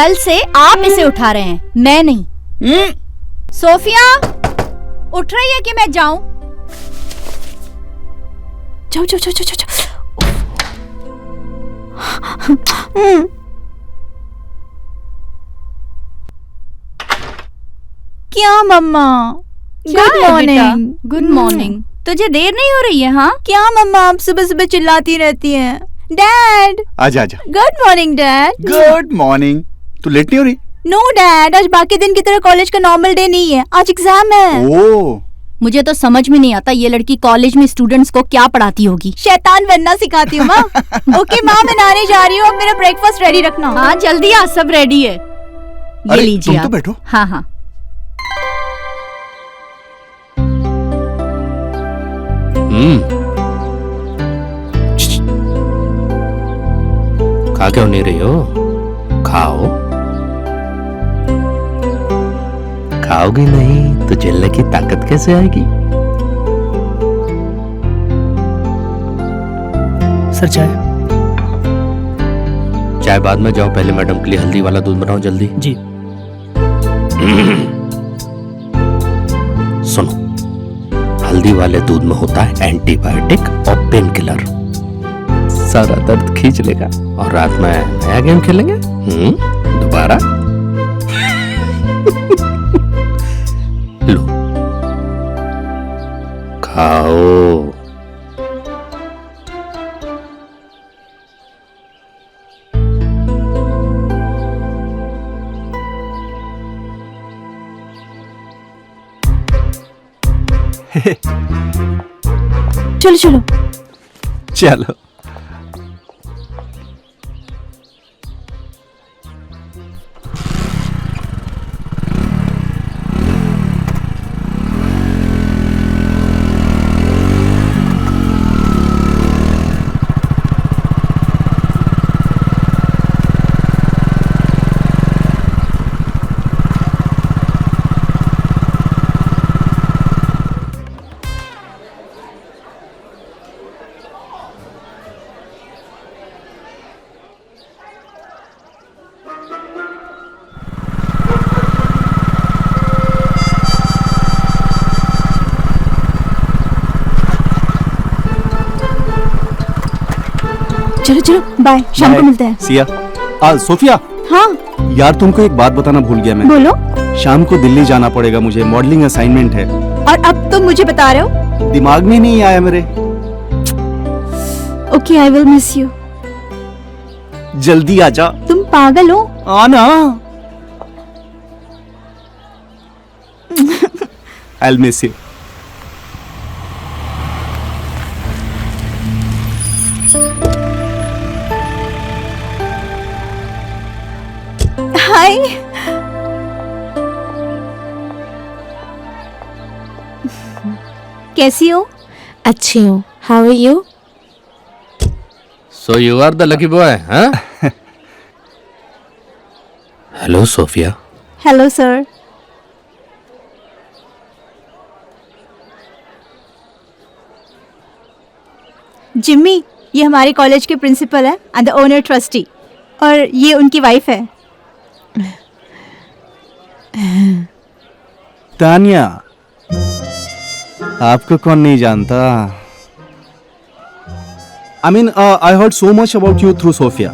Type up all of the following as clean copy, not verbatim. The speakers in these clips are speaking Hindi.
कल से आप इसे उठा रहे हैं, मैं नहीं। सोफिया, उठ रही है कि मैं जाऊं? जाओ जाओ जाओ जाओ जाओ। क्या मम्मा? Good morning. Good morning. तुझे देर नहीं हो रही है? हाँ, क्या मम्मा आप सुबह सुबह चिल्लाती रहती हैं? डैड, आजा आजा। Good morning dad. Good morning. तू लेट नहीं हो रही? नो डैड, आज बाकी दिन की तरह कॉलेज का नॉर्मल डे नहीं है, आज एग्जाम है। ओह, मुझे तो समझ में नहीं आता ये लड़की कॉलेज में स्टूडेंट्स को क्या पढ़ाती होगी। शैतान बनना सिखाती हूँ माँ। ओके माँ, मैं नहाने जा रही हूँ, अब मेरा ब्रेकफास्ट रेडी रखना। हाँ जल्दी आ, सब रेडी है। ये अरे, लीजिए तुम तो आप। बैठो। हाँ हाँ। खा क्यों नहीं रही हो? खाओ। खाओगी नहीं तो जलने की ताकत कैसे आएगी? सर चाय। चाय बाद में, जाओ पहले मैडम के लिए हल्दी वाला दूध बनाओ जल्दी। जी। सुनो, हल्दी वाले दूध में होता है एंटीबायोटिक और पेन किलर, सारा दर्द खींच लेगा और रात में नया गेम खेलेंगे। दोबारा। लो, खाओ। चलो चलो। चलो। चलो चलो, बाय, शाम को मिलते हैं। सिया, सोफिया। हाँ यार तुमको एक बात बताना भूल गया मैं। बोलो। शाम को दिल्ली जाना पड़ेगा मुझे, मॉडलिंग असाइनमेंट है। और अब तुम मुझे बता रहे हो? दिमाग में नहीं आया मेरे। Okay, I will miss you. जल्दी आजा। तुम पागल हो? आना। I'll miss you. हाय। कैसी हो? अच्छी हूँ। How are you? So you are the lucky boy, huh? Hello Sophia. Hello sir. Jimmy, ये हमारे कॉलेज के प्रिंसिपल है एंड द ओनर ट्रस्टी, और ये उनकी वाइफ है। तानिया, आपको कौन नहीं जानता? I mean, I heard so much about you through Sophia.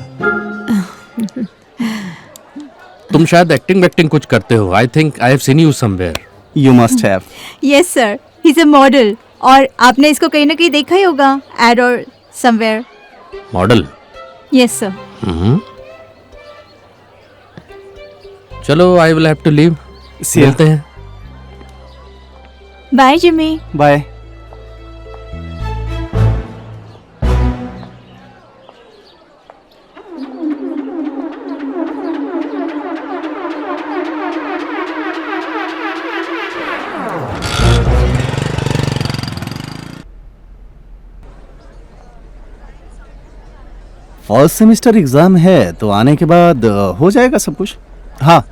तुम शायद एक्टिंग कुछ करते हो। I think I have seen you somewhere. You must have. Yes sir, he is a model, और आपने इसको कहीं ना कहीं देखा ही होगा, एड और समवेयर। मॉडल? Yes sir. चलो, I will have to leave. मिलते हैं। Bye Jimmy. Bye. First semester exam है तो आने के बाद हो जाएगा सब कुछ। हाँ,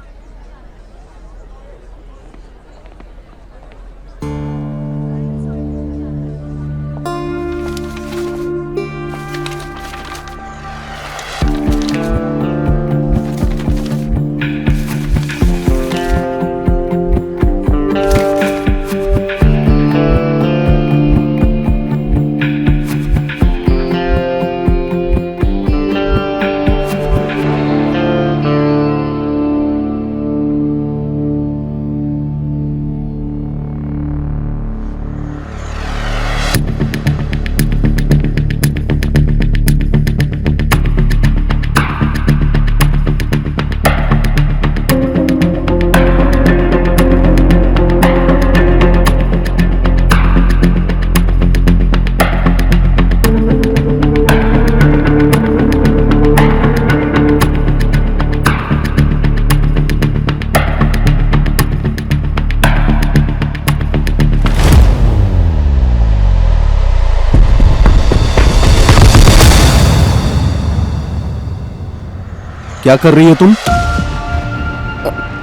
क्या कर रही हो तुम?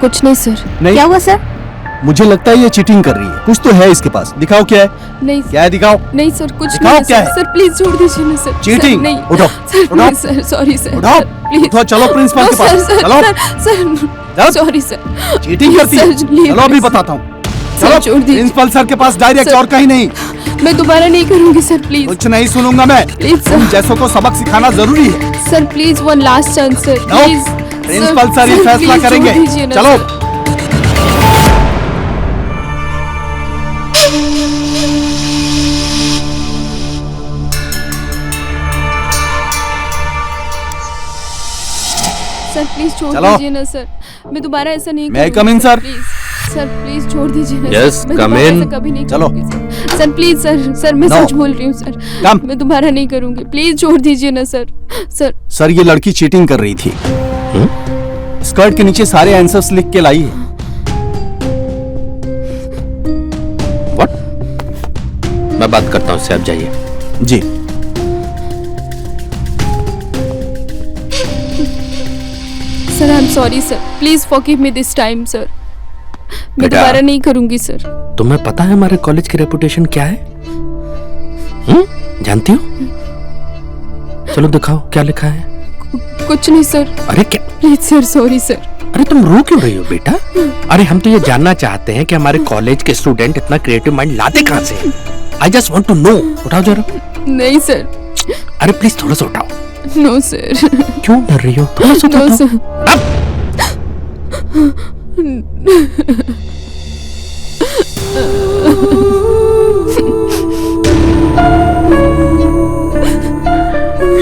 कुछ नहीं सर। नहीं, क्या हुआ सर? मुझे लगता है ये चीटिंग कर रही है। कुछ तो है इसके पास। दिखाओ क्या है। नहीं क्या है, दिखाओ। नहीं सर, कुछ दिखाओ नहीं क्या है है? सर। प्लीज छोड़ दीजिए ना सर। चीटिंग? सर, नहीं। उठो, सर उठो। Please sir, sorry sir. उठाओ, प्लीज उठो, चलो प्रिंसिपल के पास। चलो। Sir sorry sir. चीटिंग करती है। सर, प्लीज, चलो अभी प्लीज। बताता हूँ। सर, चलो छोड़ दीजिए। प्रिंसिपल सर के पास डायरेक्ट, सर। और कहीं नहीं। मैं दोबारा नहीं करूंगी सर, प्लीज। कुछ नहीं सुनूंगा मैं। प्लीज तुम सर। जैसों को सबक सिखाना जरूरी है। Sir please, one last chance sir, no, please. Principal sir ही फैसला प्लीज, करेंगे। छोड़ दीजिए ना, चलो। सर। सर प्लीज छोड़ चलो। दीजिए ना सर। मैं दोबारा ऐसा नहीं May I करूंगी, come in, sir? Please sir, please छोड़ दीजिए ना Yes, सर। मैं come दोबारा in. ऐसा कभी नहीं चलो। करूंगी, सर। सर प्लीज सर मैं No. सच बोल रही हूँ सर। Come. मैं दोबारा नहीं करूंगी, प्लीज छोड़ दीजिए ना सर। सर सर ये लड़की चीटिंग कर रही थी। स्कर्ट के नीचे सारे आंसर्स लिख के लाई है। व्हाट? मैं बात करता हूँ उससे, आप जाइए। जी। Sir I am sorry sir, please forgive me this time sir. मैं बेटा। दोबारा नहीं करूंगी सर। तुम्हें पता है हमारे कॉलेज की रेपुटेशन क्या है? जानती हो? चलो दिखाओ क्या लिखा है। कुछ नहीं सर। अरे क्या? Please sir, sorry sir. अरे तुम रो क्यों रही हो बेटा? अरे हम तो ये जानना चाहते हैं कि हमारे कॉलेज के स्टूडेंट इतना क्रिएटिव माइंड लाते कहाँ से हैं? I just want to know। उठाओ जरा। नहीं सर। अरे प्लीज थोड़ा सा उठाओ। No sir. क्यों डर रही हो? थोड़ा सा नो उठाओ। सर।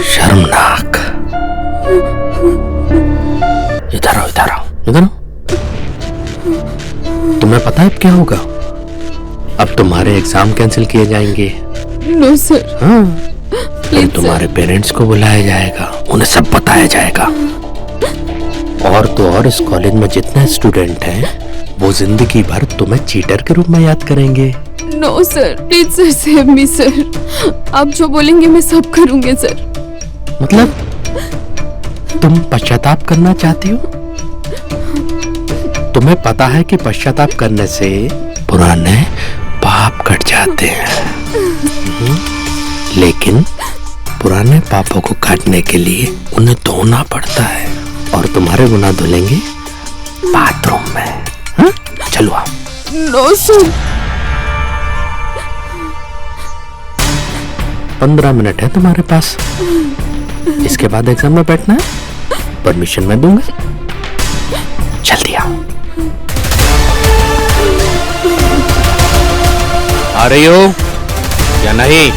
शर्मनाक। इधर आओ, इधर आओ, इधर आओ। तुम्हें पता है अब क्या होगा? अब तुम्हारे एग्जाम कैंसिल किए जाएंगे। No sir. हाँ, फिर प्लीज तुम्हारे पेरेंट्स को बुलाया जाएगा, उन्हें सब बताया जाएगा। और तो और इस कॉलेज में जितने स्टूडेंट हैं वो जिंदगी भर तुम्हें चीटर के रूप में याद करेंगे। No sir, please sir, save me sir. आप जो बोलेंगे मैं सब करूंगे सर। मतलब तुम पश्चाताप करना चाहती हो? तुम्हें पता है कि पश्चाताप करने से पुराने पाप कट जाते हैं। लेकिन पुराने पापों को काटने के लिए उन्हें धोना पड़ता है, और तुम्हारे गुनाह धुलेंगे बाथरूम में। हाँ? चलो आओ। No sir. 15 मिनट है तुम्हारे पास, इसके बाद एग्जाम में बैठना है। परमिशन मैं दूंगा, जल्दी आओ। आ रही हो या नहीं?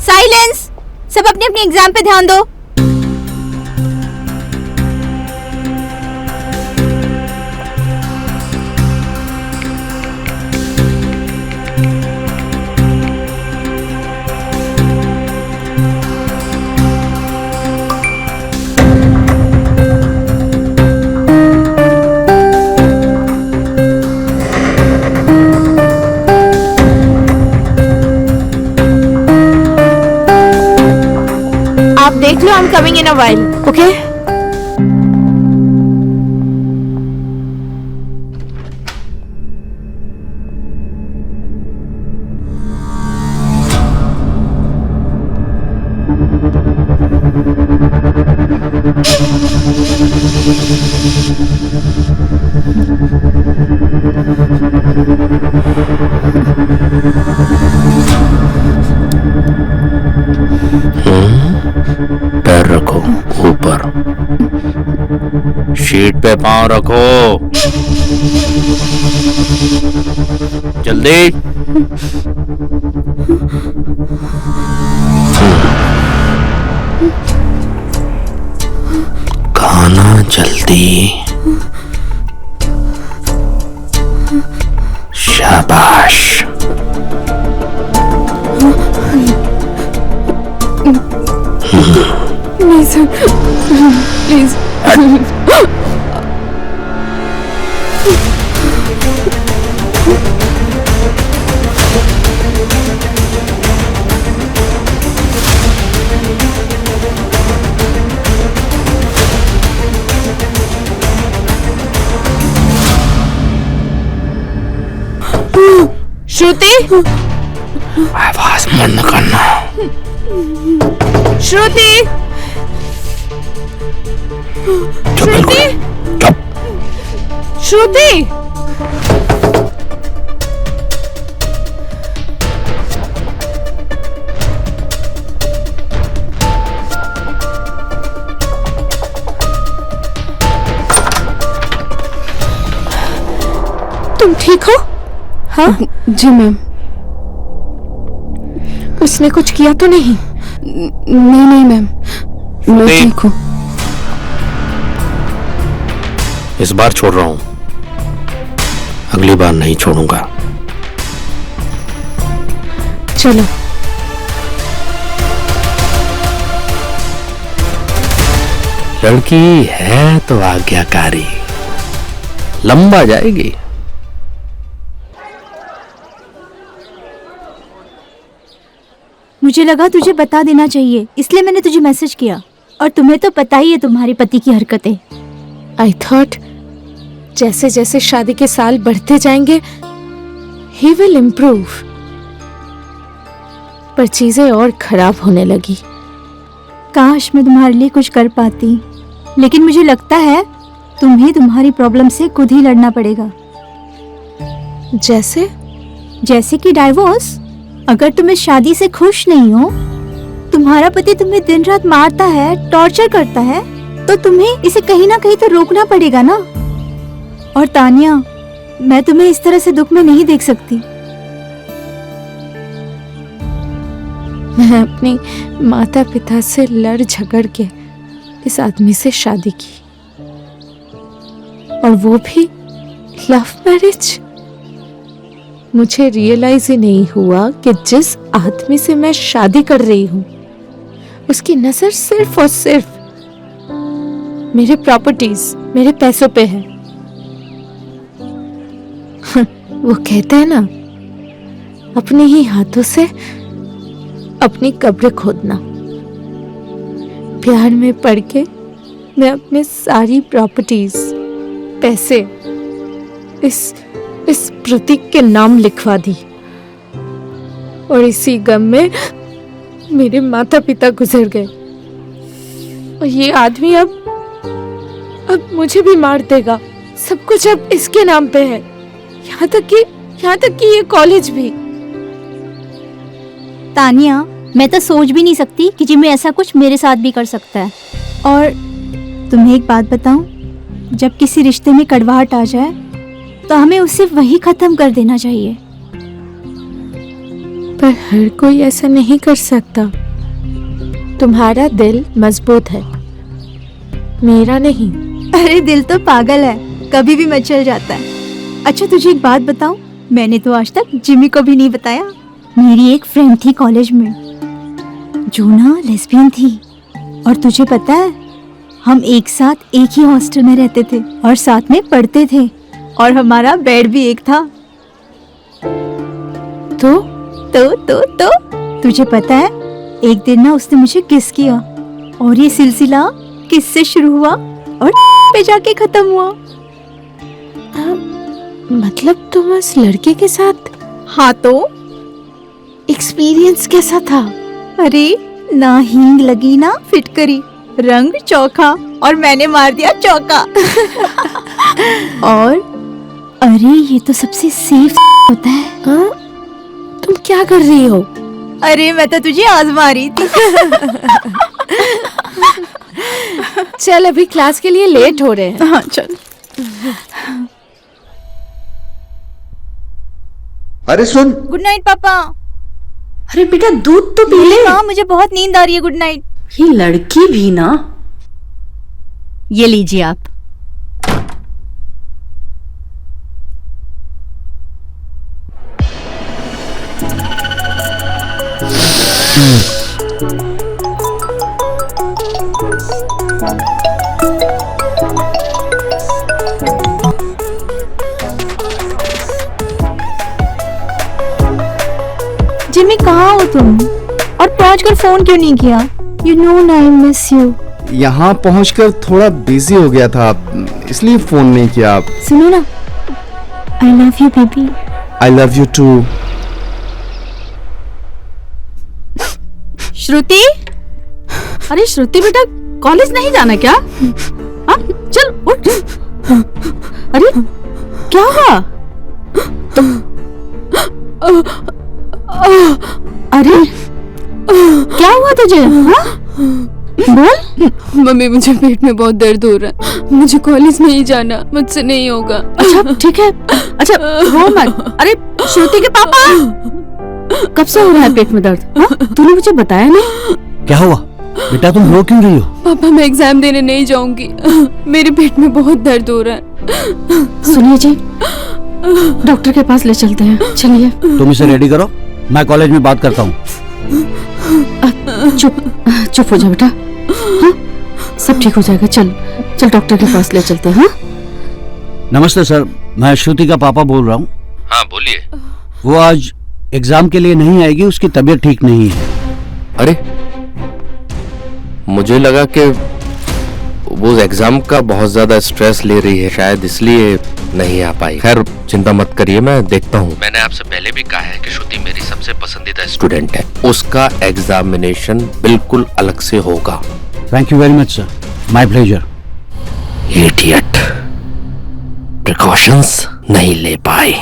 साइलेंस। सब अपने अपने एग्जाम पे ध्यान दो। आप देख लो, I am coming in a while, okay? पैर रखो ऊपर, शीट पे पांव रखो, जल्दी। खाना जल्दी। शाबाश। नहीं सर, प्लीज। श्रुति, आवाज बंद करना। श्रुति, चुप बिल्कुल, चुप। श्रुति। तुम ठीक हो? हाँ जी मैम। उसने कुछ किया तो नहीं? नहीं मैम, मैं ठीक हूँ। इस बार छोड़ रहा हूं, अगली बार नहीं छोड़ूंगा। चलो। लड़की है तो आज्ञाकारी, लंबा जाएगी। मुझे लगा तुझे बता देना चाहिए, इसलिए मैंने तुझे मैसेज किया। और तुम्हें तो पता ही है तुम्हारे पति की हरकतें। आई थॉट जैसे जैसे शादी के साल बढ़ते जाएंगे ही विल इम्प्रूव, पर चीजें और खराब होने लगी। काश मैं तुम्हारे लिए कुछ कर पाती, लेकिन मुझे लगता है तुम्हें तुम्हारी प्रॉब्लम से खुद ही लड़ना पड़ेगा। जैसे कि डाइवोर्स। अगर तुम इस शादी से खुश नहीं हो, तुम्हारा पति तुम्हें दिन रात मारता है, टॉर्चर करता है, तो तुम्हें इसे कहीं ना कहीं तो रोकना पड़ेगा ना। और तानिया, मैं तुम्हें इस तरह से दुख में नहीं देख सकती। मैं अपनी माता पिता से लड़ झगड़ के इस आदमी से शादी की, और वो भी लव मैरिज। मुझे रियलाइज ही नहीं हुआ कि जिस आदमी से मैं शादी कर रही हूँ उसकी नजर सिर्फ और सिर्फ मेरे प्रॉपर्टीज, मेरे पैसों पे है। वो कहते हैं ना, अपने ही हाथों से अपनी कब्र खोदना। प्यार में पड़ के मैं अपने सारी प्रॉपर्टीज, पैसे इस प्रतीक के नाम लिखवा दी, और इसी गम में मेरे माता पिता गुजर गए। और ये आदमी अब मुझे भी मार देगा। सब कुछ अब इसके नाम पे है, यहाँ तक कि ये कॉलेज भी। तानिया, मैं तो सोच भी नहीं सकती कि जिम्मी ऐसा कुछ मेरे साथ भी कर सकता है। और तुम्हें एक बात बताऊं, जब किसी रिश्ते में कड़वाहट आ जाए तो हमें उसे वही खत्म कर देना चाहिए। पर हर कोई ऐसा नहीं कर सकता। तुम्हारा दिल मजबूत है, मेरा नहीं। अरे दिल तो पागल है, कभी भी मचल जाता है। अच्छा तुझे एक बात बताऊं, मैंने तो आज तक जिम्मी को भी नहीं बताया। मेरी एक फ्रेंड थी कॉलेज में जो ना लेस्बियन थी, और तुझे पता है हम एक साथ एक ही हॉस्टल में रहते थे और साथ में पढ़ते थे, और हमारा बेड भी एक था। तो तुझे पता है, एक दिन ना उसने मुझे किस किया, और ये सिलसिला किस से शुरू हुआ और पे जाके खत्म हुआ। मतलब तुम उस लड़के के साथ? हाँ तो एक्सपीरियंस कैसा था? अरे ना हींग लगी ना फिटकरी, रंग चौखा, और मैंने मार दिया चौका। और अरे ये तो सबसे सेफ होता है। तुम क्या कर रही हो? अरे मैं तो तुझे आजमा रही थी। चल अभी क्लास के लिए लेट हो रहे हैं। हाँ चल। अरे सुन। गुड नाइट पापा। अरे बेटा दूध तो पी ले। हाँ मुझे बहुत नींद आ रही है। Good night. ये लड़की भी ना। ये लीजिए आप। जिम्मी कहाँ हो तुम? और पहुंचकर फोन क्यों नहीं किया? You know I miss you. यहाँ पहुँचकर थोड़ा बिजी हो गया था, इसलिए फोन नहीं किया। सुनो ना, I love you baby. I love you too. श्रुति, अरे श्रुति बेटा, कॉलेज नहीं जाना क्या? हाँ चल उठ। अरे क्या हुआ? अरे क्या हुआ तुझे? हाँ? बोल। मम्मी, मुझे पेट में बहुत दर्द हो रहा है, मुझे कॉलेज नहीं जाना, मुझसे नहीं होगा। अच्छा ठीक है, अच्छा रो मत। अरे श्रुति के पापा, कब से हो रहा है पेट में दर्द? हाँ? तूने मुझे बताया नहीं। क्या हुआ बेटा, तुम रो क्यों रही हो? पापा, मैं एग्जाम देने नहीं जाऊंगी, मेरे पेट में बहुत दर्द हो रहा है। सुनिए जी, डॉक्टर के पास ले चलते हैं, चलिए। तुम इसे रेडी करो, मैं कॉलेज में बात करता हूँ। चुप चुप हो जा बेटा। हाँ? सब ठीक हो जाएगा, चल चल डॉक्टर के पास ले चलते हैं। हाँ? नमस्ते सर, मैं श्रुति का पापा बोल रहा हूँ। हाँ बोलिए। वो आज एग्जाम के लिए नहीं आएगी, उसकी तबीयत ठीक नहीं है। अरे मुझे लगा कि वो एग्जाम का बहुत ज्यादा स्ट्रेस ले रही है, शायद इसलिए नहीं आ पाई। खैर चिंता मत करिए, मैं देखता हूँ। मैंने आपसे पहले भी कहा है कि श्रुति मेरी सबसे पसंदीदा स्टूडेंट है, उसका एग्जामिनेशन बिल्कुल अलग से होगा। Thank you very much sir, my pleasure. Idiot, precautions नहीं ले पाए।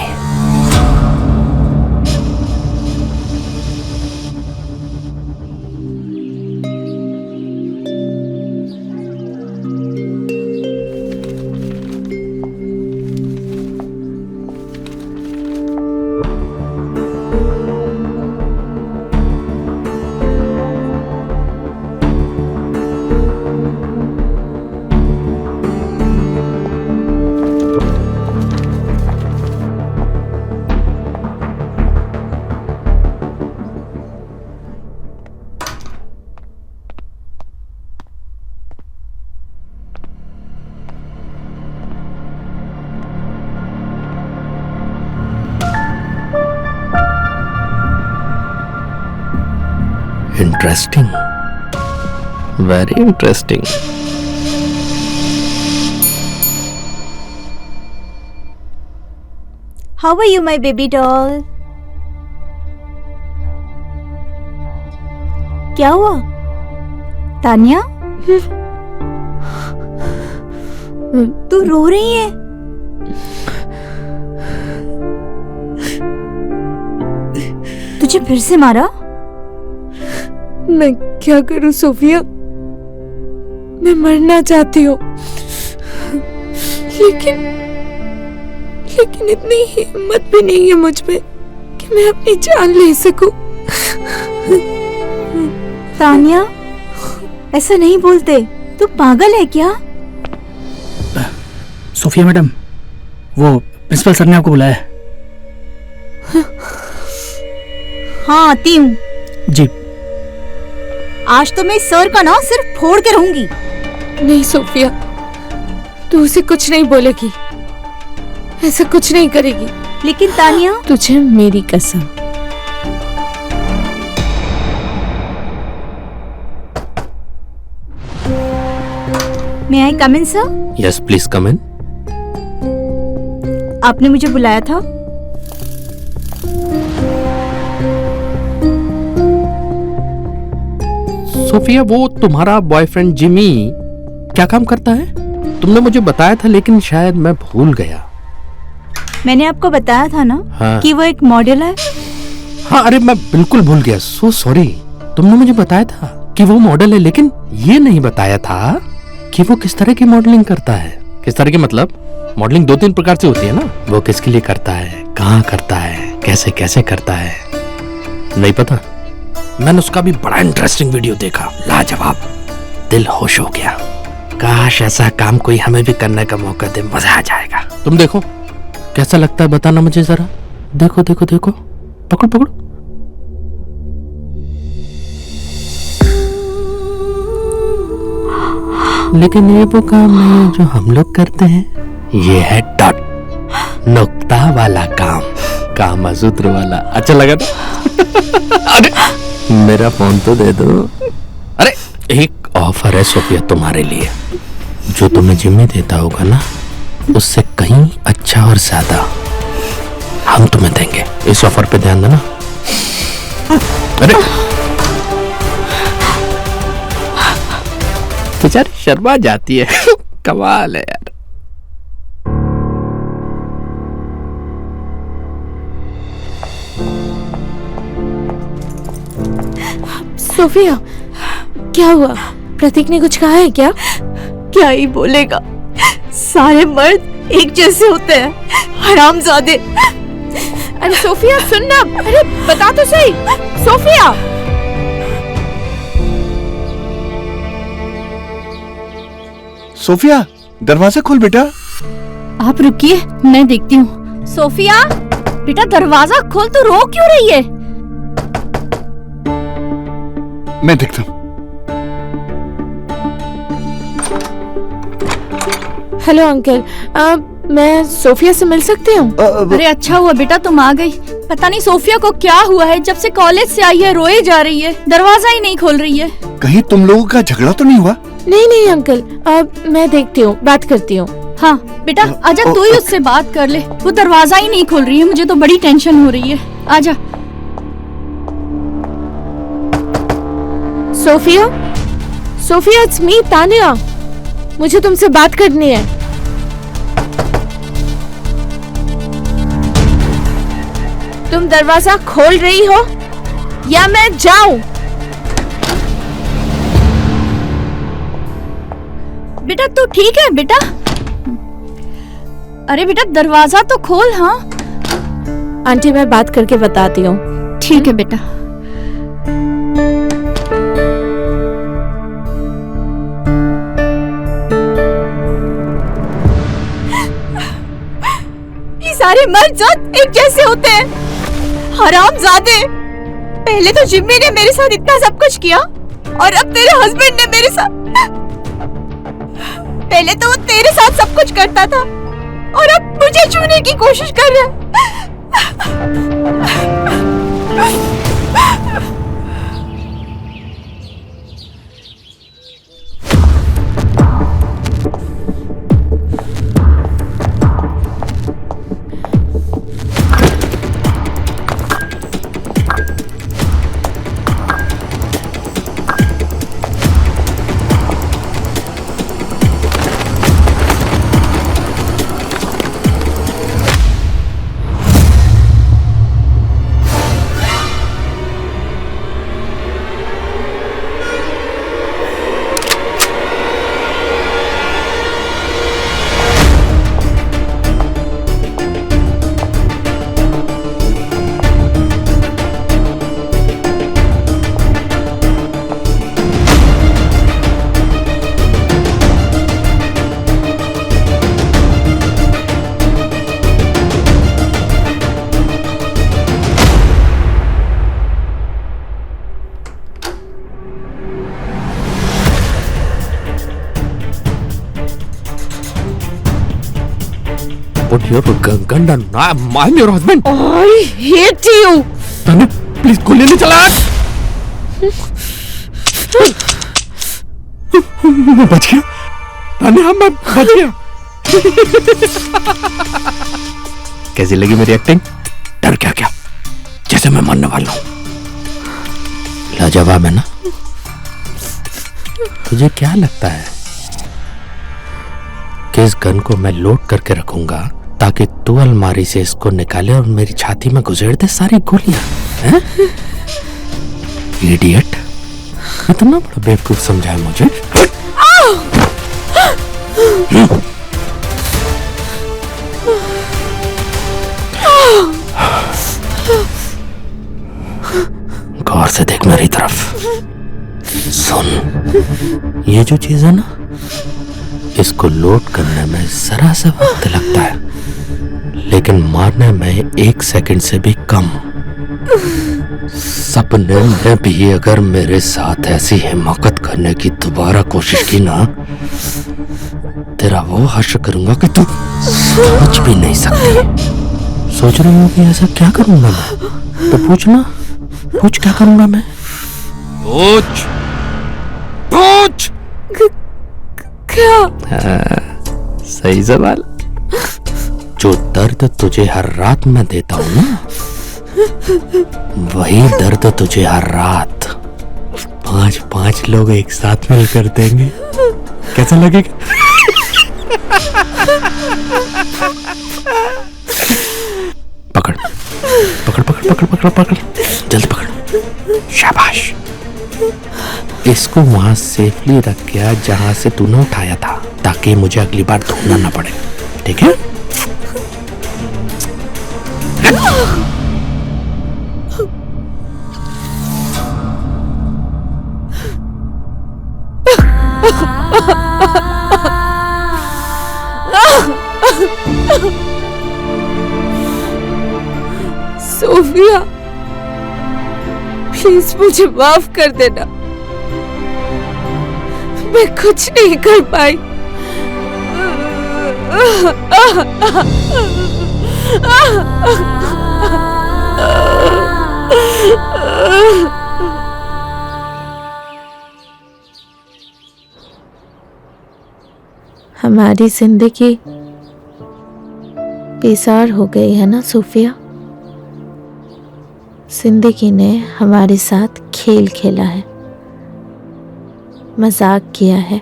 Interesting, very interesting. How are you my baby doll? क्या हुआ तानिया? तू रो रही है? तुझे फिर से मारा? मैं क्या करूं सोफिया, मैं मरना चाहती हूँ, लेकिन इतनी हिम्मत भी नहीं है मुझ में कि मैं अपनी जान ले सकूं। तानिया, ऐसा नहीं बोलते, तू पागल है क्या? सोफिया मैडम, वो प्रिंसिपल सर ने आपको बुलाया है। हाँ आती हूँ। जी। आज तो मैं सर का ना सिर्फ फोड़ के रहूंगी। नहीं सोफिया, तू उसे कुछ नहीं बोलेगी, ऐसा कुछ नहीं करेगी। लेकिन तानिया, तुझे मेरी कसम। मे आई कम इन सर? यस प्लीज कम इन। आपने मुझे बुलाया था? सोफिया, वो तुम्हारा बॉयफ्रेंड जिमी क्या काम करता है? तुमने मुझे बताया था, लेकिन शायद मैं भूल गया। मैंने आपको बताया था ना। हाँ। कि वो एक मॉडल है। हाँ, अरे मैं बिल्कुल भूल गया, सो सॉरी। तुमने मुझे बताया था कि वो मॉडल है, लेकिन ये नहीं बताया था कि वो किस तरह की मॉडलिंग करता है। किस तरह की मतलब? मॉडलिंग 2-3 प्रकार से होती है ना। वो किसके लिए करता है, कहाँ करता है, कैसे कैसे करता है, नहीं पता। मैंने उसका भी बड़ा इंटरेस्टिंग वीडियो देखा, लाजवाब, दिल खुश हो गया। काश ऐसा काम कोई हमें भी करने का मौका दे, मजा आ जाएगा। तुम देखो कैसा लगता है, बताना मुझे जरा। देखो देखो देखो, पकड़ो पकड़ो। लेकिन ये वो काम नहीं है जो हम लोग करते हैं, ये है डॉट, नुक्ता वाला काम, कामसूत्र वाला। अच्छा लगा ना? अरे मेरा फोन तो दे दो। अरे एक ऑफर है सोफिया तुम्हारे लिए, जो तुम्हें जिम्मे देता होगा ना, उससे कहीं अच्छा और ज्यादा हम तुम्हें देंगे। इस ऑफर पे ध्यान देना। अरे शर्मा जाती है। कमाल है यार। सोफिया, क्या हुआ? प्रतीक ने कुछ कहा है क्या? क्या ही बोलेगा, सारे मर्द एक जैसे होते हैं, हरामजादे। अरे सोफिया सुन ना, अरे बता तो सही। सोफिया, सोफिया, दरवाजा खोल बेटा। आप रुकिए, मैं देखती हूँ। सोफिया बेटा, दरवाजा खोल, तो रो क्यों रही है? मैं देखता हूँ। हेलो अंकल, मैं सोफिया से मिल सकती हूँ? अरे अच्छा हुआ बेटा तुम आ गई। पता नहीं सोफिया को क्या हुआ है, जब से कॉलेज से आई है रोए जा रही है, दरवाजा ही नहीं खोल रही है। कहीं तुम लोगों का झगड़ा तो नहीं हुआ? नहीं नहीं अंकल, मैं देखती हूँ, बात करती हूँ। हाँ बेटा आजा, तू ही उससे बात कर ले, वो दरवाजा ही नहीं खोल रही है, मुझे तो बड़ी टेंशन हो रही है। आजा। Sophia, Sophia, it's me Tania, मुझे तुमसे बात करनी है। तुम दरवाजा खोल रही हो या मैं जाऊं? बेटा तू ठीक है बेटा? अरे बेटा दरवाजा तो खोल। हाँ आंटी, मैं बात करके बताती हूँ। ठीक है बेटा। ये सारे मर्द जात एक जैसे होते हैं, हरामजादे। पहले तो जिम्मी ने मेरे साथ इतना सब कुछ किया, और अब तेरे हस्बैंड ने मेरे साथ। पहले तो वो तेरे साथ सब कुछ करता था, और अब मुझे छूने की कोशिश कर रहा है। Put your gun down. I'm your husband. I hate you. Tanya, please गोली नहीं चला। मैं बच गया तान्या, मैं बच गया। कैसी लगी मेरी एक्टिंग? डर क्या जैसे मैं मरने वाला हूँ। लाजवाब है ना? तुझे क्या लगता है कि इस गन को मैं लोड करके रखूंगा ताकि तू अलमारी से इसको निकाले और मेरी छाती में घुसेड़ दे सारी गोलियां? हैं? इडियट, इतना बड़ा बेवकूफ समझा है मुझे। गौर से देख मेरी तरफ। सुन, ये जो चीज है ना, इसको लोड करने में जरा सा वक्त लगता है, लेकिन मारने में 1 सेकंड से भी कम। सपने में भी अगर मेरे साथ ऐसी हिमाकत करने की दोबारा कोशिश की ना, तेरा वो हश्र करूंगा कि तू सोच भी नहीं सकती। सोच रही हूँ कि ऐसा क्या करूंगा मैं? तो पूछना, पूछ क्या करूंगा मैं? पूछ पूछ। क्या? सही सवाल। जो दर्द तुझे हर रात में देता हूँ ना, वही दर्द तुझे हर रात 5-5 लोग एक साथ मिलकर देंगे। कैसा लगेगा? पकड़ पकड़ पकड़ पकड़ पकड़ पकड़, जल्दी पकड़। शाबाश। इसको वहां सेफली रख गया जहां से तूने उठाया था, ताकि मुझे अगली बार ढूंढना ना पड़े, ठीक है? सोफिया, प्लीज मुझे माफ कर देना, मैं कुछ नहीं कर पाई। हमारी जिंदगी बेजार हो गई है ना सोफिया। जिंदगी ने हमारे साथ खेल खेला है, मजाक किया है।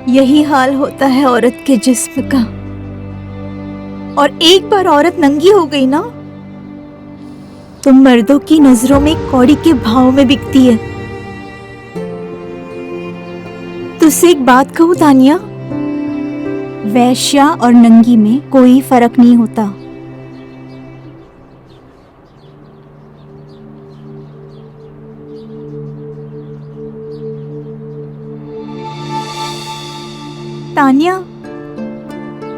यही हाल होता है औरत के जिस्म का। और एक बार औरत नंगी हो गई ना, तो मर्दों की नजरों में कौड़ी के भाव में बिकती है। तुझसे एक बात कहूं तानिया, वैश्या और नंगी में कोई फर्क नहीं होता। तानिया,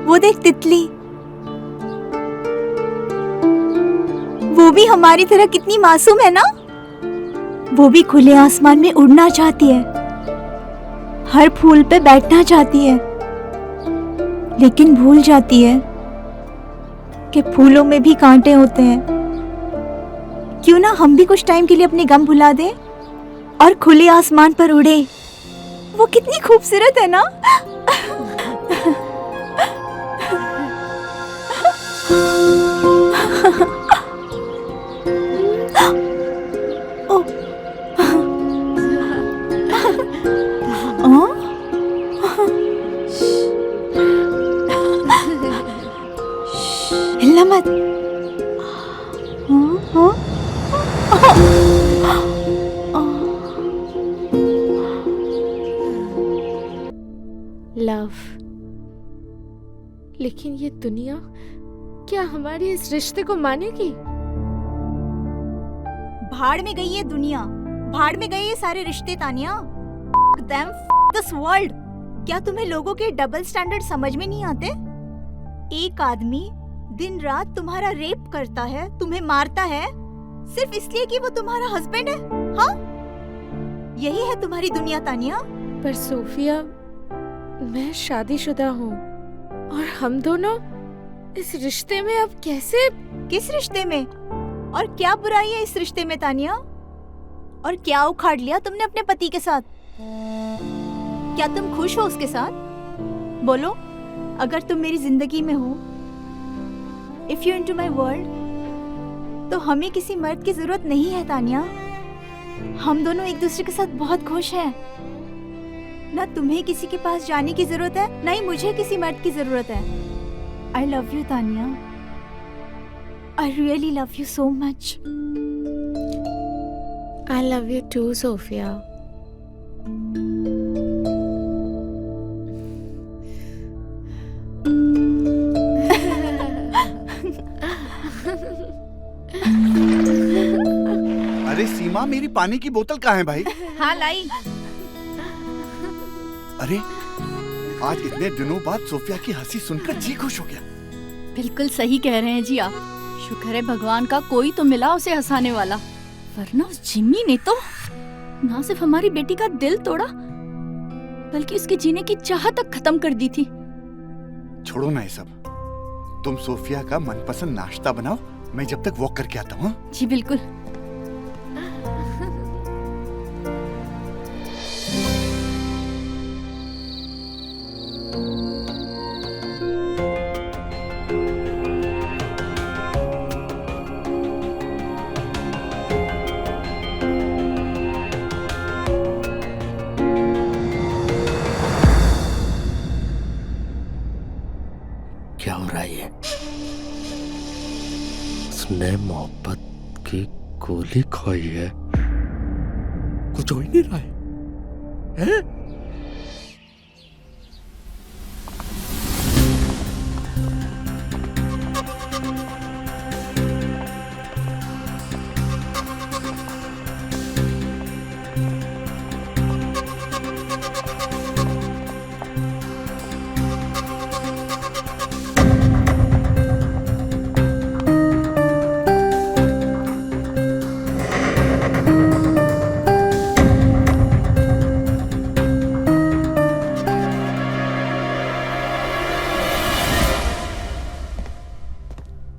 वो देख तितली, वो भी हमारी तरह कितनी मासूम है ना। वो भी खुले आसमान में उड़ना चाहती है, हर फूल पे बैठना चाहती है, लेकिन भूल जाती है कि फूलों में भी कांटे होते हैं। क्यों ना हम भी कुछ टाइम के लिए अपने गम भुला दें और खुले आसमान पर उड़े। वो कितनी खूबसूरत है ना। हिलना मत। लव, लेकिन ये दुनिया क्या हमारे इस रिश्ते को मानेगी? भाड़ में गई ये दुनिया, भाड़ में गए ये सारे रिश्ते तानिया। Them, this world। क्या तुम्हें लोगों के डबल स्टैंडर्ड समझ में नहीं आते? एक आदमी दिन रात तुम्हारा रेप करता है, तुम्हें मारता है, सिर्फ इसलिए कि वो तुम्हारा हस्बैंड है। हाँ, यही है तुम्हारी दुनिया तानिया। पर सोफिया, मैं शादीशुदा हूँ और हम दोनों इस रिश्ते में अब कैसे? किस रिश्ते में? और क्या बुराई है इस रिश्ते में तानिया? और क्या उखाड़ लिया तुमने अपने पति के साथ? क्या तुम खुश हो उसके साथ? बोलो, अगर तुम मेरी जिंदगी में हो, if you into my world, तो हमें किसी मर्द की जरूरत नहीं है तानिया। हम दोनों एक दूसरे के साथ बहुत खुश हैं। ना तुम्हें किसी के पास जाने की जरूरत है, ना ही मुझे किसी मर्द की जरूरत है। I love you Tania, I really love you so much. I love you too Sophia. अरे सीमा, मेरी पानी की बोतल कहाँ है भाई? हाँ लाई। अरे आज इतने दिनों बाद सोफिया की हंसी सुनकर जी खुश हो गया। बिल्कुल सही कह रहे हैं जी आप। शुक्र है भगवान का कोई तो मिला उसे हंसाने वाला, वरना उस जिम्मी ने तो ना सिर्फ हमारी बेटी का दिल तोड़ा, बल्कि उसके जीने की चाह तक खत्म कर दी थी। छोड़ो ना ये सब, तुम सोफिया का मनपसंद नाश्ता बनाओ, मैं जब तक वॉक करके आता हूँ। जी बिल्कुल। क्या हो रहा है ये? उसने मोहब्बत की गोली खाई है। कुछ हो ही नहीं रहा है?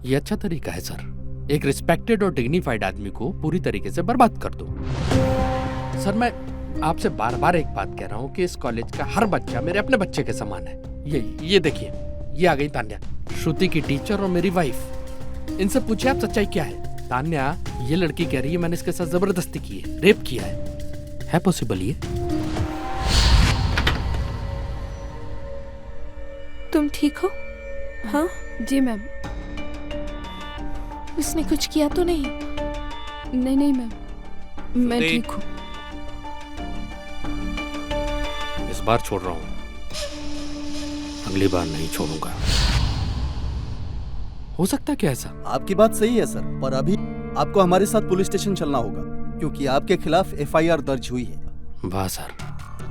ये अच्छा तरीका है सर, एक रिस्पेक्टेड और डिग्निफाइड आदमी को पूरी तरीके से बर्बाद कर दो। सर मैं आपसे बार बार एक बात कह रहा हूँ कि इस कॉलेज का हर बच्चा मेरे अपने बच्चे के समान है। ये देखिए, ये आ गई तान्या, श्रुति की टीचर और मेरी वाइफ। इनसे पूछिए आप सच्चाई क्या है। तान्या, ये लड़की कह रही है मैंने इसके साथ जबरदस्ती की है, रेप किया है पॉसिबल ये? तुम ठीक हो? हाँ जी मैम। उसने कुछ किया तो नहीं? नहीं मैम, मैं ठीक हूँ। इस बार छोड़ रहा हूँ, अगली बार नहीं छोड़ूंगा। हो सकता क्या ऐसा? आपकी बात सही है सर, पर अभी आपको हमारे साथ पुलिस स्टेशन चलना होगा क्योंकि आपके खिलाफ FIR दर्ज हुई है। वाह सर,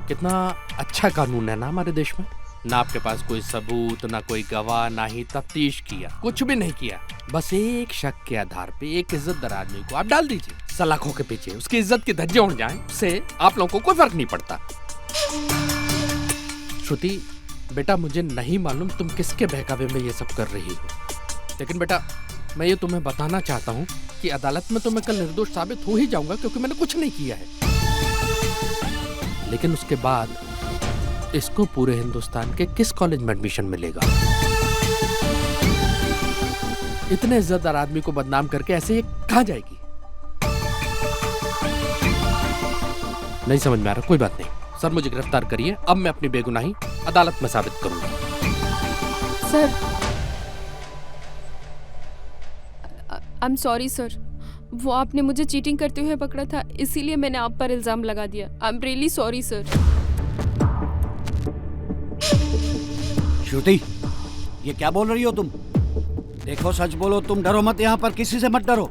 कितना अच्छा कानून है ना हमारे देश में। ना आपके पास कोई सबूत, ना कोई गवाह, ना ही तफ्तीश किया, कुछ भी नहीं किया। बस एक शक के आधार पे एक इज्जतदार आदमी को आप डाल दीजिए सलाखों के पीछे, उसकी इज्जत के धज्जे उड़ जाएं, उससे आप लोगों को कोई फर्क नहीं पड़ता। श्रुति बेटा, मुझे नहीं मालूम तुम किसके बहकावे में ये सब कर रही हो, लेकिन बेटा मैं ये तुम्हें बताना चाहता हूँ कि अदालत में तो मैं कल निर्दोष साबित हो ही जाऊंगा क्योंकि मैंने कुछ नहीं किया है। लेकिन उसके बाद इसको पूरे हिंदुस्तान के किस कॉलेज में एडमिशन मिलेगा? इतने इज्जतदार आदमी को बदनाम करके ऐसे ये कहां जाएगी? नहीं समझ में आ रहा। कोई बात नहीं सर, मुझे गिरफ्तार करिए, अब मैं अपनी बेगुनाही अदालत में साबित करूंगा। Sir I am sorry sir, वो आपने मुझे चीटिंग करते हुए पकड़ा था, इसीलिए मैंने आप पर इल्जाम लगा दिया। I am really sorry sir. Shruti, ये क्या बोल रही हो तुम? देखो सच बोलो, तुम डरो मत, यहाँ पर किसी से मत डरो।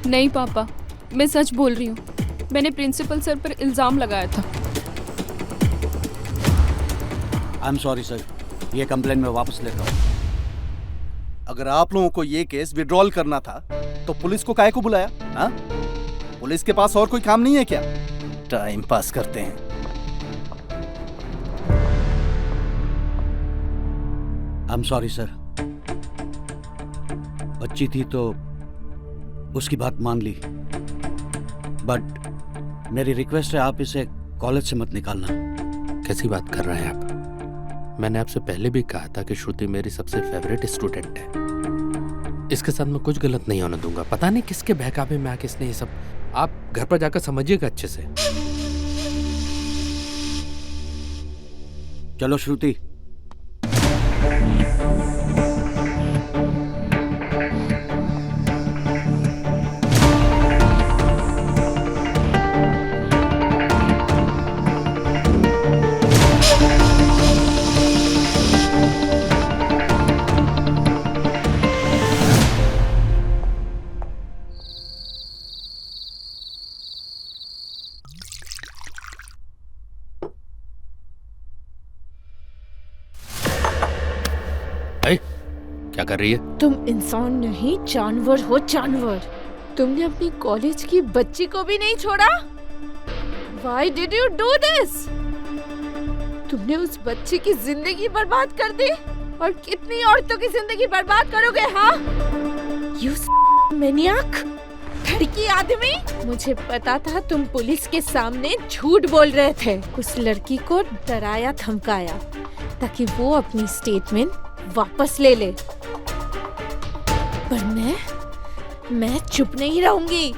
नहीं पापा, मैं सच बोल रही हूँ, मैंने प्रिंसिपल सर पर इल्जाम लगाया था। आई एम सॉरी सर, ये कंप्लेन मैं वापस लेता हूँ। अगर आप लोगों को ये केस विड्रॉल करना था तो पुलिस को काहे को बुलाया? हाँ? पुलिस के पास और कोई काम नहीं है क्या? टाइम पास करते हैं। आई एम सॉरी सर, बच्ची थी तो उसकी बात मान ली, बट मेरी रिक्वेस्ट है आप इसे कॉलेज से मत निकालना। कैसी बात कर रहे हैं आप? मैंने आपसे पहले भी कहा था कि श्रुति मेरी सबसे फेवरेट स्टूडेंट है, इसके साथ मैं कुछ गलत नहीं होने दूंगा। पता नहीं किसके बहकावे में आके इसने ये सब। आप घर पर जाकर समझिएगा अच्छे से। चलो श्रुति। क्या कर रही है? तुम इंसान नहीं, जानवर हो, जानवर। तुमने अपनी कॉलेज की बच्ची को भी नहीं छोड़ा। Why did you do this? तुमने उस बच्ची की जिंदगी बर्बाद कर दी और कितनी औरतों की जिंदगी बर्बाद करोगे? हाँ, You maniac, लड़की आदमी। मुझे पता था तुम पुलिस के सामने झूठ बोल रहे थे। उस लड़की को डराया धमकाया ताकि वो अपनी स्टेटमेंट वापस ले ले, पर मैं चुप नहीं रहूंगी।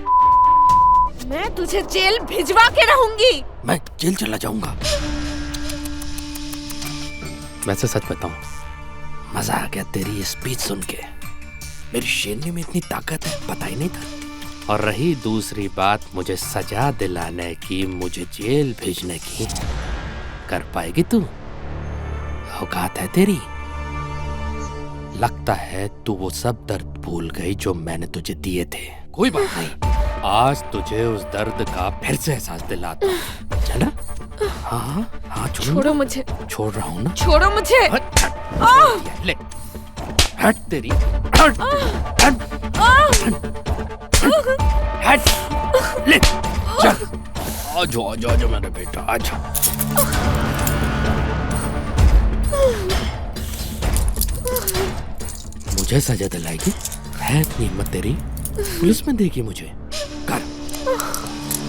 मैं तुझे जेल भिजवा के रहूंगी। मैं जेल चला जाऊंगा। वैसे सच बताऊं, मजा आ गया तेरी ये स्पीच सुन के। मेरी शेरनी में इतनी ताकत है, पता ही नहीं था। और रही दूसरी बात मुझे सजा दिलाने की, मुझे जेल भेजने की, कर पाएगी तू? औकात है तेरी? लगता है तू वो सब दर्द भूल गई जो मैंने तुझे दिए थे। कोई बात नहीं, आज तुझे उस दर्द का फिर से एहसास दिलाता हूं। चला? हाँ हाँ, छोड़ो मुझे। छोड़ रहा हूँ ना। छोड़ो मुझे। ले, हट तेरी, हट, हट, हट, ले, चल, आजो आजो आजो मेरा बेटा, आजो। मुझे सजा दिलाएगी? है इतनी हिम्मत तेरी? पुलिस में देगी मुझे? कर,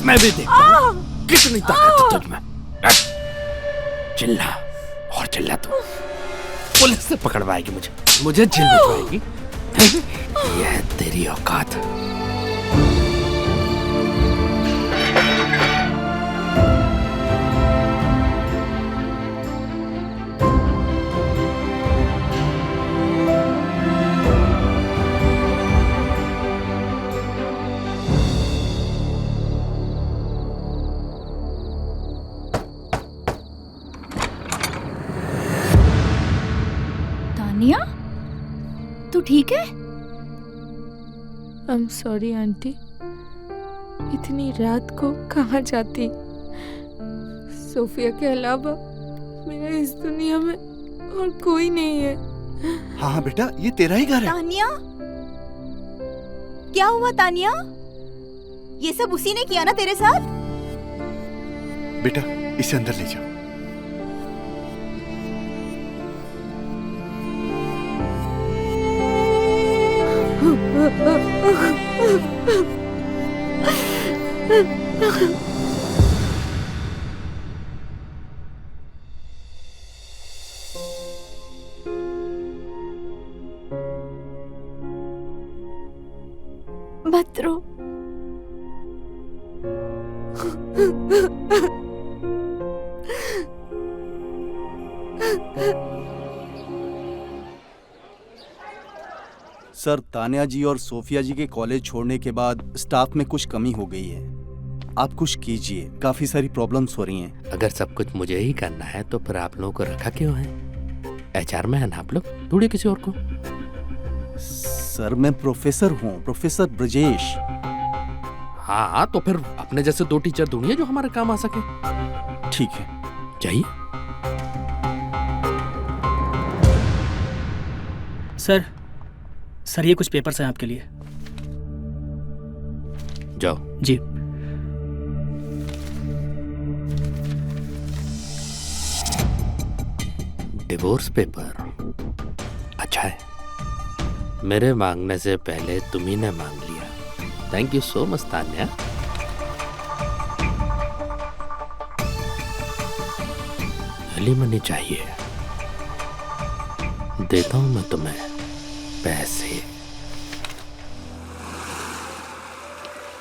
मैं भी देखता हूँ कितनी ताकत है तुझ में। चिल्ला और चिल्ला तू, पुलिस से पकड़वाएगी मुझे, मुझे जेल भिजवाएगी। यह है तेरी औकात। तानिया, तू ठीक है? आई एम सॉरी आंटी, इतनी रात को कहाँ जाती? सोफिया के अलावा मेरा इस दुनिया में और कोई नहीं है। हाँ हाँ बेटा, ये तेरा ही घर है। तानिया, क्या हुआ तानिया? ये सब उसी ने किया ना तेरे साथ? बेटा इसे अंदर ले जाओ। मत रो। सर, तानिया जी और सोफिया जी के कॉलेज छोड़ने के बाद स्टाफ में कुछ कमी हो गई है। आप कुछ कीजिए, काफी सारी प्रॉब्लम्स हो रही हैं। अगर सब कुछ मुझे ही करना है तो फिर आप लोगों को रखा क्यों है? HR में है ना आप लोग, ढूंढिए किसी और को। सर मैं प्रोफेसर हूँ, प्रोफेसर ब्रजेश। हाँ तो फिर अपने जैसे 2 टीचर ढूंढिए जो हमारे काम आ सके। ठीक है, जाइए। सर ये कुछ पेपर्स हैं आपके लिए। जाओ। जी। डिवोर्स पेपर, अच्छा है। मेरे मांगने से पहले तुम्ही ने मांग लिया। Thank you so much Tanya. Alimony चाहिए, देता हूं मैं तुम्हें पैसे।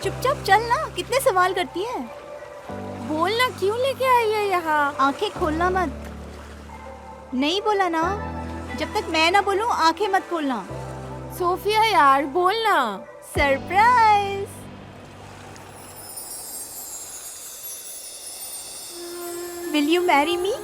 चुपचाप चल ना, कितने सवाल करती है? बोलना क्यों लेके आई है यहाँ? आंखें खोलना मत। नहीं बोला ना, जब तक मैं ना बोलूं आंखें मत खोलना। सोफिया यार बोलना। Surprise. Will you marry me?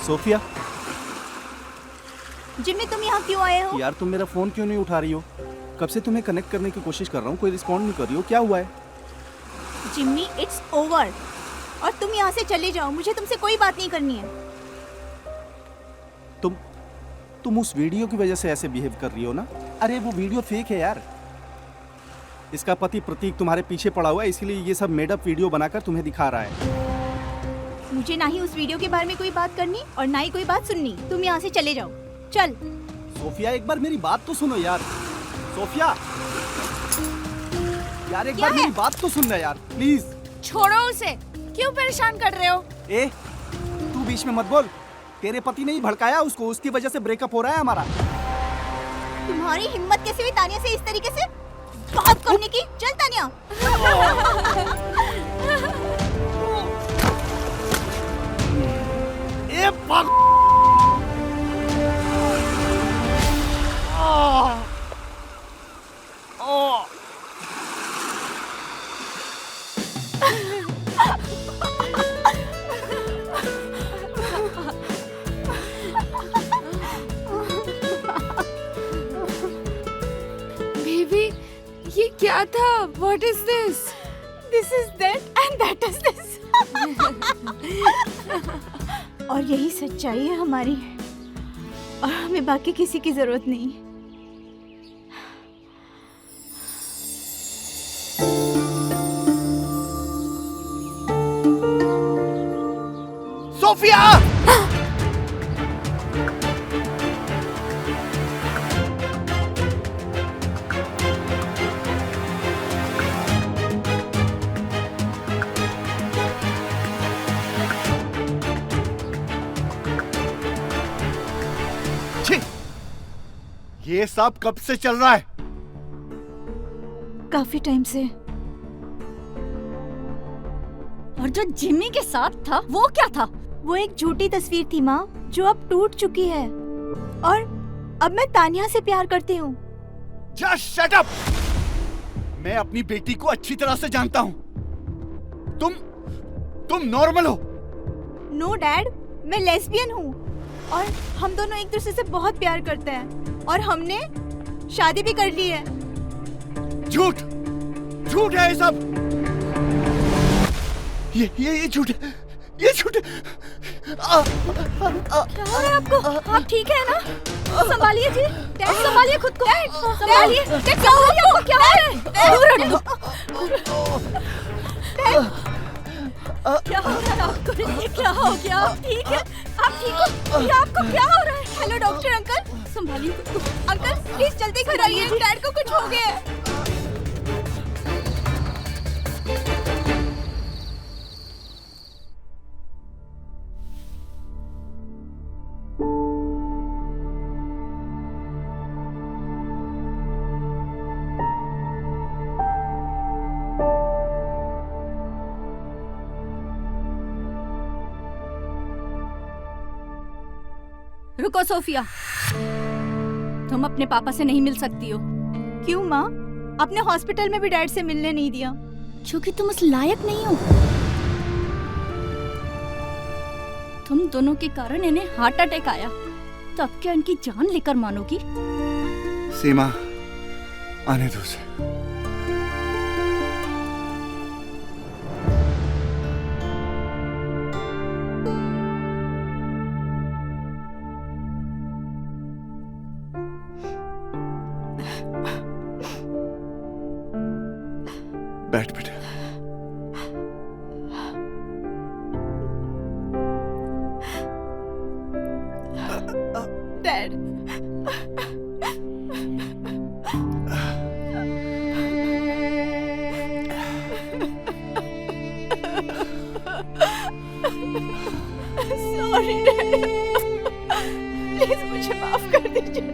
Sophia, Jimmy तुम यहाँ क्यों आए हो? यार तुम मेरा फोन क्यों नहीं उठा रही हो? कब से तुम्हें कनेक्ट करने की कोशिश कर रहा हूँ, कोई रिस्पॉन्ड नहीं कर रही हो, क्या हुआ है? जिम्मी इट्स ओवर, और तुम यहाँ से चले जाओ, मुझे तुमसे कोई बात नहीं करनी है। तुम उस वीडियो की वजह से ऐसे बिहेव कर रही हो ना? अरे वो वीडियो फेक है यार। इसका पति प्रतीक तुम्हारे पीछे पड़ा हुआ है, इसीलिए ये सब मेड अप वीडियो बनाकर तुम्हें दिखा रहा है। मुझे ना ही उस वीडियो के बारे में कोई बात करनी और ना ही कोई बात सुननी। तुम यहाँ से चले जाओ। चल। सोफिया एक बार मेरी बात तो सुनो यार। सोफिया यार एक बार मेरी बात तो सुन ले यार प्लीज। छोड़ो उसे, क्यों परेशान कर रहे हो? ए तू बीच में मत बोल। तेरे पति ने ही भड़काया उसको, उसकी वजह से ब्रेकअप हो रहा है हमारा। तुम्हारी हिम्मत कैसे हुई तानिया से इस तरीके से बात करने की? चल तानिया। ए पागल। बेबी ये क्या था? What is this? This is that and that is this. और यही सच्चाई है हमारी, और हमें बाकी किसी की जरूरत नहीं। सोफिया! छी! ये सब कब से चल रहा है? काफी टाइम से। और जो जिमी के साथ था वो क्या था? वो एक झूठी तस्वीर थी माँ, जो अब टूट चुकी है, और अब मैं तानिया से प्यार करती हूँ। Just shut up! मैं अपनी बेटी को अच्छी तरह से जानता हूँ। तुम नॉर्मल हो। नो डैड, मैं लेस्बियन हूँ, और हम दोनों एक दूसरे से बहुत प्यार करते हैं, और हमने शादी भी कर ली है। झूठ है ये सब। ये झूठ है, ये झूठ है। क्या हो रहा है आपको? आप ठीक है ना? संभालिए जी, डैड संभालिए खुद को, संभालिए। क्या हो रहा है आपको? क्या है? दूर हटो। क्या हो रहा है आपको? ये क्या हो गया? आप ठीक है? आप ठीक हो? ये आपको क्या हो रहा है? हेलो डॉक्टर अंकल, संभालिए खुद को। अंकल प्लीज जल्दी घर आइए, डैड को कुछ हो गया है। रुको सोफिया, तुम अपने पापा से नहीं मिल सकती हो। क्यों माँ? अपने हॉस्पिटल में भी डैड से मिलने नहीं दिया। क्योंकि तुम उस लायक नहीं हो। तुम दोनों के कारण इन्हें हार्ट अटैक आया, तब क्या इनकी जान लेकर मानोगी? सीमा, आने दो उसे। बैठ बेटा। डैड, सॉरी डैड, प्लीज मुझे माफ कर दीजिए।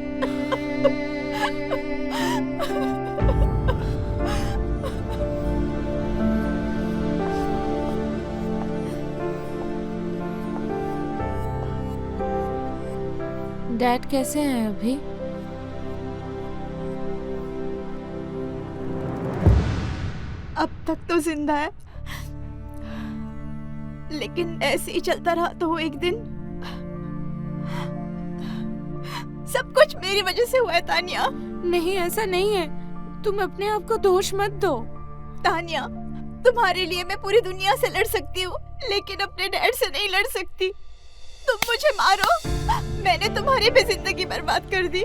डैड कैसे हैं अभी? अब तक तो जिंदा है, लेकिन ऐसे ही चलता रहा तो एक दिन सब कुछ मेरी वजह से हुआ है। तानिया, नहीं ऐसा नहीं है, तुम अपने आप को दोष मत दो। तानिया, तुम्हारे लिए मैं पूरी दुनिया से लड़ सकती हूँ, लेकिन अपने डैड से नहीं लड़ सकती। तुम मुझे मारो, मैंने तुम्हारी भी जिंदगी बर्बाद कर दी,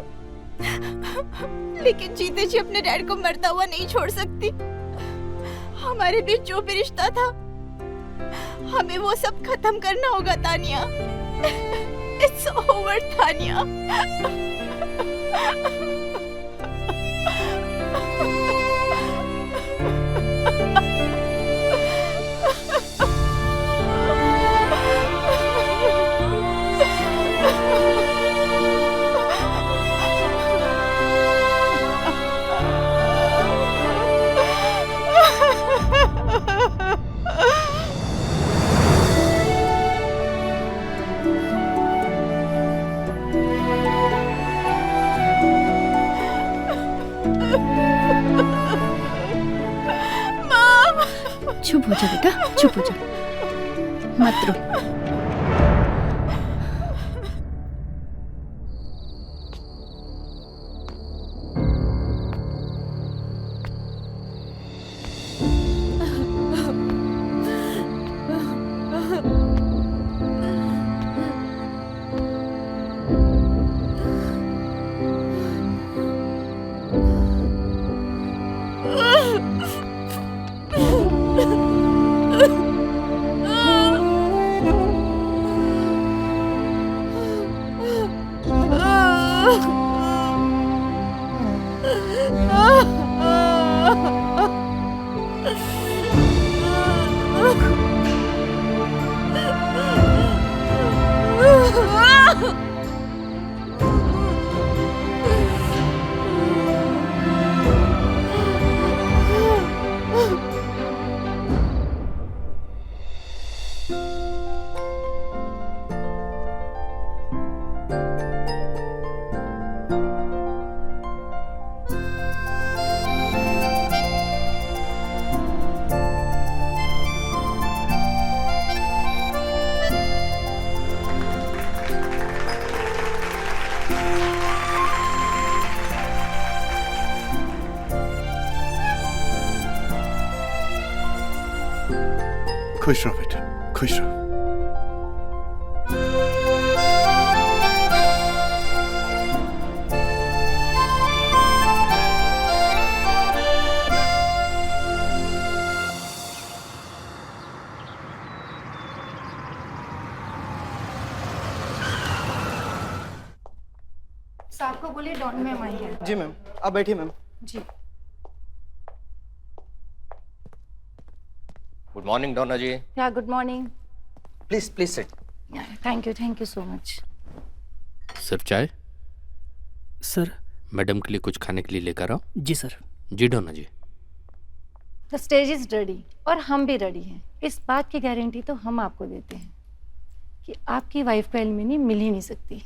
लेकिन जीते जी अपने डैड को मरता हुआ नहीं छोड़ सकती। हमारे बीच जो भी रिश्ता था हमें वो सब खत्म करना होगा तानिया। It's over Tania. चुप हो जा बेटा, चुप हो जा, मत रो। खुश रहो बेटा, खुश रहो। साहब को बोलिए डॉन मैम आई है। जी मैम, आप बैठिए मैम। जी। गुड मॉर्निंग डोना जी। या good morning. Please please sit. Thank you so much. सिर्फ चाय? सर। मैडम के लिए कुछ खाने के लिए लेकर आओ। जी सर। जी Donna ji. The stage is ready और हम भी रेडी हैं। इस बात की गारंटी तो हम आपको देते हैं कि आपकी वाइफ को एलिमनी मिल ही नहीं सकती।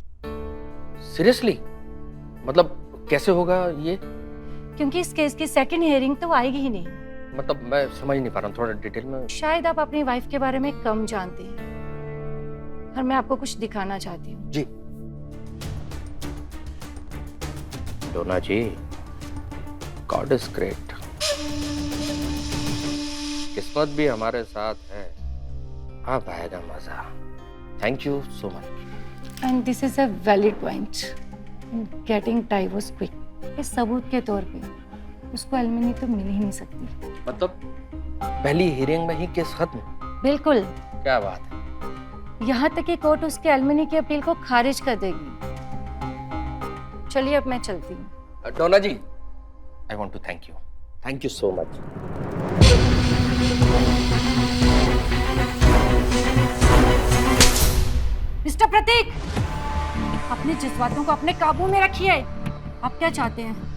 सीरियसली? मतलब कैसे होगा ये? क्योंकि इस केस की सेकंड हियरिंग तो आएगी ही नहीं। मतलब मैं समझ नहीं पा रहा हूँ, थोड़ा डिटेल में। शायद आप अपनी वाइफ के बारे में कम जानते हैं और मैं आपको कुछ दिखाना चाहती हूँ। जी। Donna ji, God is great. किस्मत भी हमारे साथ है। अब आएगा मजा। Thank you so much. And this is a valid point. Getting divorce quick इस सबूत के तौर पे उसको एलिमनी तो मिल ही नहीं सकती। मतलब पहली हियरिंग में ही केस खत्म? बिल्कुल। क्या बात है। यहाँ तक कि कोर्ट उसके एलिमनी की अपील को खारिज कर देगी। चलिए अब मैं चलती हूँ। Donna ji, I want to thank you so much. Mister Prateek, अपने जज्बातों को अपने काबू में रखिए। आप क्या चाहते हैं?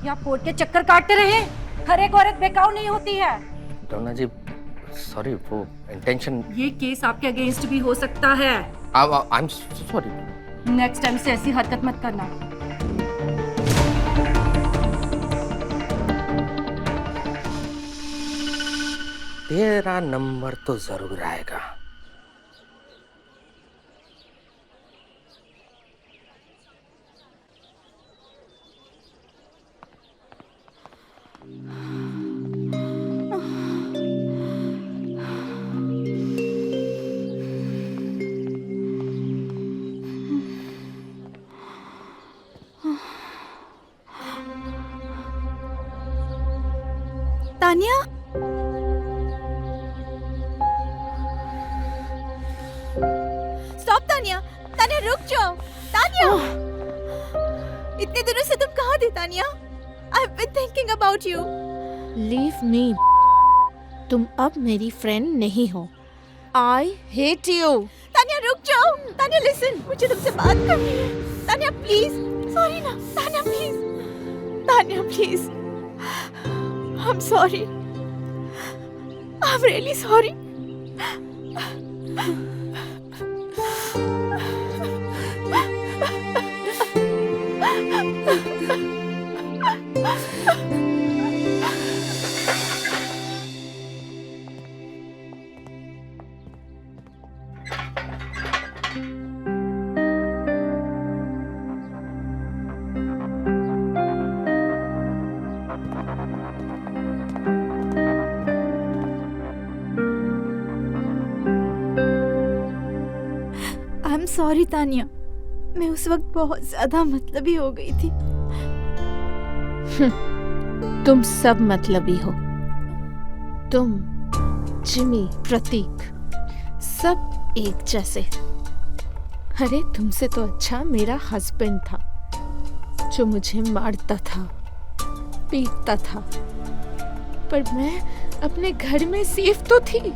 या आप कोर्ट के चक्कर काटते रहे? हर एक औरत बेकाऊ नहीं होती है। डोना जी, सॉरी, वो इंटेंशन। ये केस आपके अगेंस्ट भी हो सकता है। आई एम सॉरी। नेक्स्ट टाइम से ऐसी हरकत मत करना। तेरा नंबर तो जरूर आएगा। तानिया, स्टॉप तानिया, तानिया रुक जाओ, तानिया। इतने दिनों से तुम कहाँ थी Tania? I've been thinking about you. Leave me. तुम अब मेरी फ्रेंड नहीं हो। I hate you. तानिया रुक जाओ, तानिया लिसन, मुझे तुमसे बात करनी है। तानिया प्लीज, सॉरी ना, Tania please, Tania please, I'm sorry, I'm really sorry. I'm sorry Tania, मैं उस वक्त बहुत ज्यादा मतलबी हो गई थी। तुम सब मतलबी हो। तुम, जिमी, प्रतीक, सब एक जैसे। अरे तुमसे तो अच्छा मेरा हस्बैंड था, जो मुझे मारता था, पीटता था, पर मैं अपने घर में सेफ तो थी।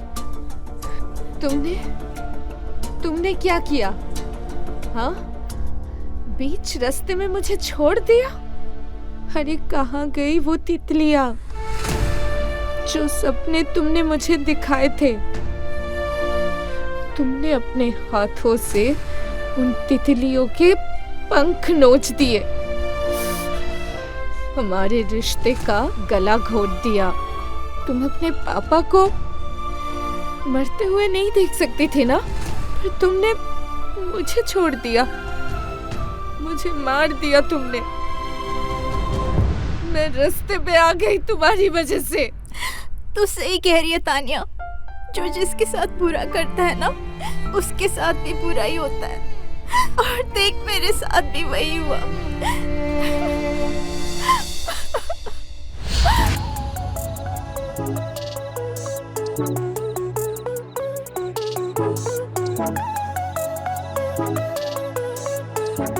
तुमने क्या किया? हाँ, बीच रास्ते में मुझे छोड़ दिया। अरे कहाँ गई वो तितलियाँ जो सपने तुमने मुझे दिखाए थे? तुमने अपने हाथों से उन तितलियों के पंख नोच दिए, हमारे रिश्ते का गला घोट दिया। तुम अपने पापा को मरते हुए नहीं देख सकती थी ना, पर तुमने मुझे छोड़ दिया, मुझे मार दिया तुमने। मैं रास्ते पे आ गई तुम्हारी वजह से। तू सही कह रही है तानिया, जो जिसके साथ बुरा करता है ना, उसके साथ भी बुरा ही होता है। और देख मेरे साथ भी वही हुआ।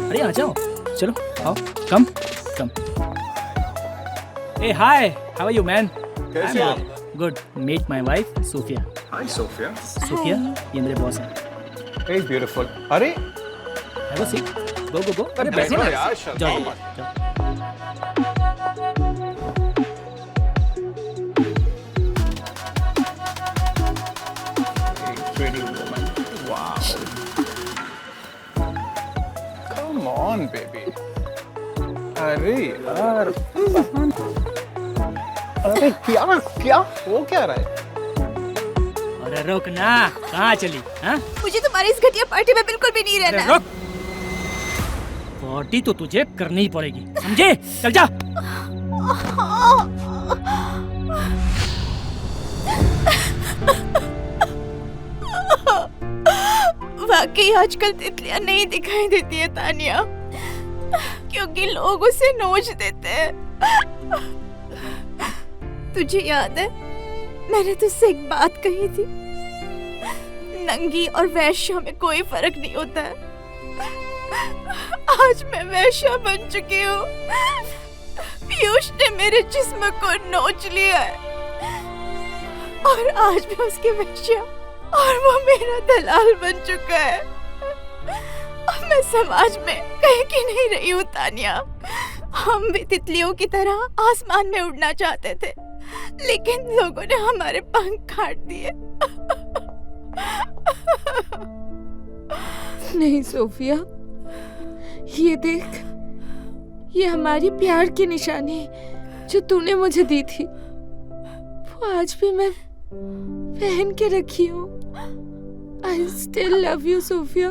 अरे आ जाओ, चलो आओ, कम कम। Hey, hi, how are you, man? कैसे हो? Good. Meet my wife, Sophia. Hi Sophia. Sophia, ये मेरे बॉस हैं। Hey, beautiful. अरे Have a seat. Go, go, go. अरे बैठो ना। यार, जाओ, शर्माओ जाओ, मत। जाओ। Pretty woman. Wow. Come on, baby. अरे यार, अरे क्या क्या हो क्या रहा है? अरे रुक ना, कहाँ चली? हाँ? मुझे तुम्हारी इस घटिया पार्टी में बिल्कुल भी नहीं अरे रहना। रुक। पार्टी तो तुझे करनी ही पड़ेगी, समझे? चल जा। वाकई आजकल तितलियां नहीं दिखाई देती है तानिया, क्योंकि लोग उसे नोच देते हैं। तुझे याद है मैंने तुझसे एक बात कही थी, नंगी और वैश्या में कोई फर्क नहीं होता है। आज मैं वैश्या बन चुकी हूँ। पीयूष ने मेरे जिस्म को नोच लिया है और आज मैं उसकी वैश्या और वो मेरा दलाल बन चुका है। अब मैं समाज में कहीं की नहीं रही हूँ तानिया। हम भी तितलियों की तरह आसमान में उड़ना चाहते थे, लेकिन लोगों ने हमारे पंख काट दिए। नहीं सोफिया, ये देख, ये हमारी प्यार की निशानी जो तूने मुझे दी थी, वो आज भी मैं पहन के रखी हूँ। I still love you, Sophia.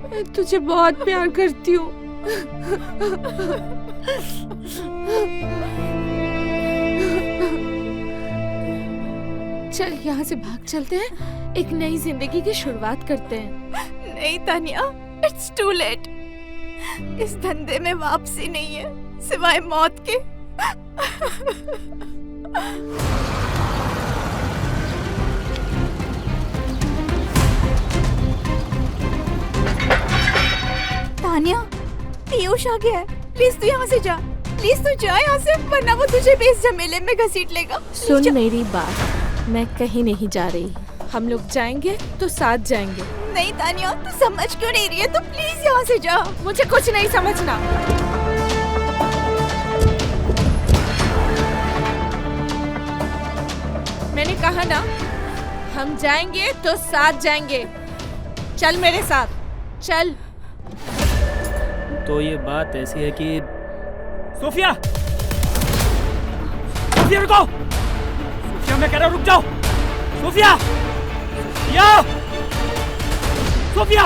मैं तुझे बहुत प्यार करती हूँ। चल यहाँ से भाग चलते हैं, एक नई जिंदगी की शुरुआत करते हैं। नहीं तानिया, इट्स टू लेट। इस धंधे में वापसी नहीं है सिवाय मौत के। तानिया, पीयूष आ गया है, प्लीज तू यहाँ से जा, प्लीज तू जा यहाँ से, वरना वो तुझे बेस झमेले में घसीट लेगा। Please सुन जा। मेरी बात, मैं कहीं नहीं जा रही। हम लोग जाएंगे तो साथ जाएंगे। नहीं तानिया, तू समझ क्यों नहीं रही है? तू प्लीज यहाँ से जा। मुझे कुछ नहीं समझना। मैंने कहा ना, हम जाएंगे तो साथ जाएंगे। चल मेरे साथ, चल। तो ये बात ऐसी है कि सोफिया, सोफिया रुको, सोफिया मैं कह रहा हूँ रुक जाओ, सोफिया, सोफिया, सोफिया।